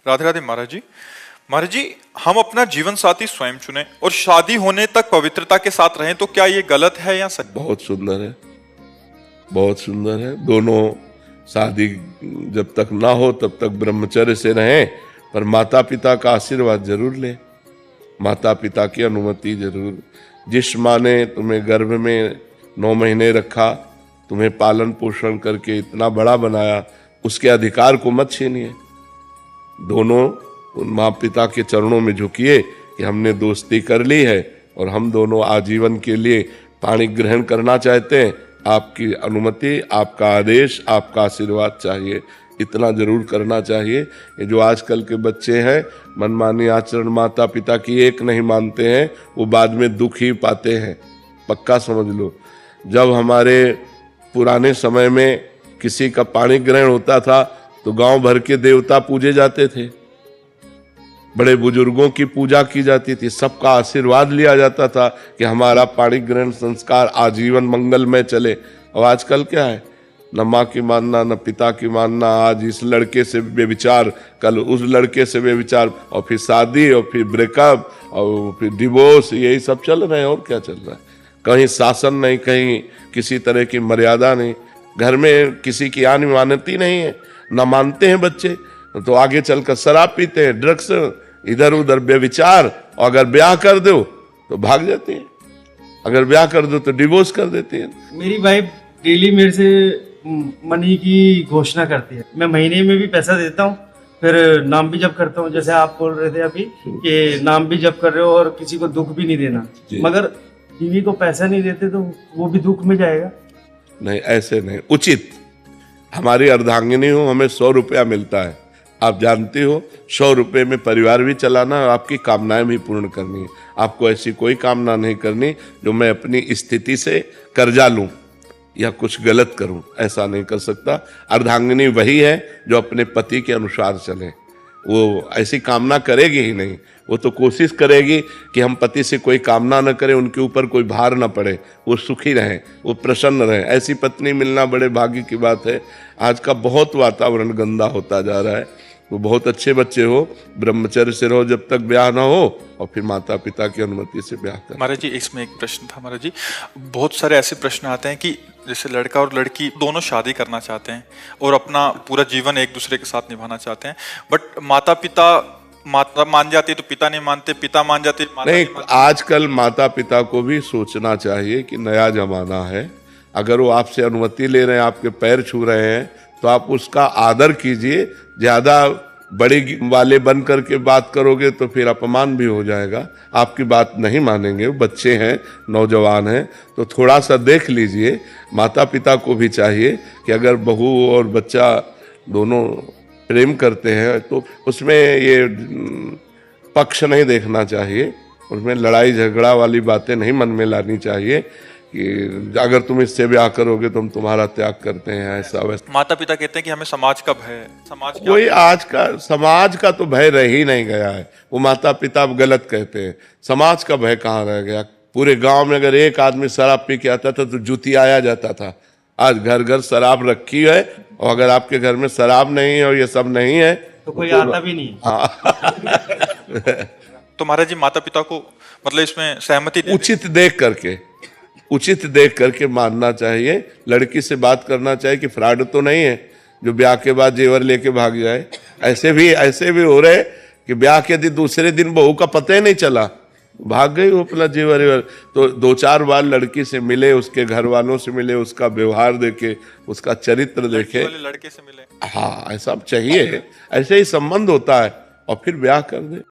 राधे राधे महाराज जी। महाराज जी, हम अपना जीवन साथी स्वयं चुने और शादी होने तक पवित्रता के साथ रहें, तो क्या ये गलत है या सच? बहुत सुंदर है, बहुत सुंदर है। दोनों शादी जब तक ना हो तब तक ब्रह्मचर्य से रहें, पर माता पिता का आशीर्वाद जरूर लें, माता पिता की अनुमति जरूर। जिस माँ ने तुम्हें गर्भ में 9 महीने रखा, तुम्हें पालन पोषण करके इतना बड़ा बनाया, उसके अधिकार को मत छीनिए। दोनों उन माँ पिता के चरणों में झुकिए कि हमने दोस्ती कर ली है और हम दोनों आजीवन के लिए पाणी ग्रहण करना चाहते हैं, आपकी अनुमति, आपका आदेश, आपका आशीर्वाद चाहिए, इतना जरूर करना चाहिए। ये जो आजकल के बच्चे हैं, मनमानी आचरण माता पिता की एक नहीं मानते हैं, वो बाद में दुख ही पाते हैं, पक्का समझ लो। जब हमारे पुराने समय में किसी का पाणी ग्रहण होता था तो गांव भर के देवता पूजे जाते थे, बड़े बुजुर्गों की पूजा की जाती थी, सबका आशीर्वाद लिया जाता था कि हमारा पाणी ग्रहण संस्कार आजीवन मंगलमय चले। और आजकल क्या है, न माँ की मानना न पिता की मानना, आज इस लड़के से बेविचार, कल उस लड़के से बेविचार, और फिर शादी, और फिर ब्रेकअप, और फिर डिवोर्स, यही सब चल रहे हैं। और क्या चल रहा है? कहीं शासन नहीं, कहीं किसी तरह की मर्यादा नहीं, घर में किसी की आन मानती नहीं है, न मानते हैं बच्चे, तो आगे चलकर शराब पीते हैं, ड्रग्स, इधर उधर बेविचार, और अगर ब्याह कर दो तो भाग जाती है, अगर ब्याह कर दो तो डिवोर्स कर देती है। मेरी वाइफ डेली मेरे से मनी की घोषणा करती है, मैं महीने में भी पैसा देता हूँ, फिर नाम भी जप करता हूँ, जैसे आप बोल रहे थे अभी कि नाम भी जप कर रहे हो और किसी को दुख भी नहीं देना, मगर बीवी को पैसा नहीं देते तो वो भी दुख में जाएगा। नहीं, ऐसे नहीं, उचित। हमारी अर्धांगिनी हो, हमें 100 रुपया मिलता है, आप जानते हो, 100 रुपये में परिवार भी चलाना और आपकी कामनाएं भी पूर्ण करनी है। आपको ऐसी कोई कामना नहीं करनी जो मैं अपनी स्थिति से कर्जा लूं या कुछ गलत करूं, ऐसा नहीं कर सकता। अर्धांगिनी वही है जो अपने पति के अनुसार चले, वो ऐसी कामना करेगी ही नहीं, वो तो कोशिश करेगी कि हम पति से कोई कामना न करें, उनके ऊपर कोई भार न पड़े, वो सुखी रहें, वो प्रसन्न रहें। ऐसी पत्नी मिलना बड़े भाग्य की बात है। आज का बहुत वातावरण गंदा होता जा रहा है। वो बहुत अच्छे बच्चे हो, ब्रह्मचर्य से रहो जब तक ब्याह ना हो, और फिर माता पिता की अनुमति से ब्याह करें। महाराज जी, इसमें एक प्रश्न था महाराज जी, बहुत सारे ऐसे प्रश्न आते हैं कि जैसे लड़का और लड़की दोनों शादी करना चाहते हैं और अपना पूरा जीवन एक दूसरे के साथ निभाना चाहते हैं, बट माता मान जाती है तो पिता नहीं मानते, पिता मान जाते माता नहीं मानते। आजकल माता पिता को भी सोचना चाहिए कि नया जमाना है, अगर वो आपसे अनुमति ले रहे हैं, आपके पैर छू रहे हैं, तो आप उसका आदर कीजिए। ज्यादा बड़े वाले बन करके बात करोगे तो फिर अपमान भी हो जाएगा, आपकी बात नहीं मानेंगे। बच्चे हैं, नौजवान हैं, तो थोड़ा सा देख लीजिए। माता पिता को भी चाहिए कि अगर बहू और बच्चा दोनों प्रेम करते हैं तो उसमें ये पक्ष नहीं देखना चाहिए, उसमें लड़ाई झगड़ा वाली बातें नहीं मन में लानी चाहिए कि अगर तुम इससे ब्याह करोगे तो हम तुम्हारा त्याग करते हैं, ऐसा वैसा। माता पिता कहते हैं कि हमें समाज का भय है, समाज कोई आज का समाज का तो भय रह ही नहीं गया है। वो माता पिता गलत कहते हैं, समाज का भय कहाँ रह गया। पूरे गांव में अगर एक आदमी शराब पी के आता था तो जुतियाया जाता था। आज घर घर शराब रखी है, और अगर आपके घर में शराब नहीं है और ये सब नहीं है तो कोई आता भी नहीं। तो महाराज जी, माता पिता को मतलब इसमें सहमति उचित देख करके मानना चाहिए। लड़की से बात करना चाहिए कि फ्रॉड तो नहीं है जो ब्याह के बाद जेवर लेके भाग जाए। ऐसे भी हो रहे कि ब्याह के दिन दूसरे दिन बहू का पता ही नहीं चला, भाग गई वो अपना जेवर। तो 2-4 बार लड़की से मिले, उसके घर वालों से मिले, उसका व्यवहार देखे, उसका चरित्र देखे। लड़के से मिले, हाँ, ऐसा चाहिए, ऐसे ही संबंध होता है, और फिर ब्याह कर दे।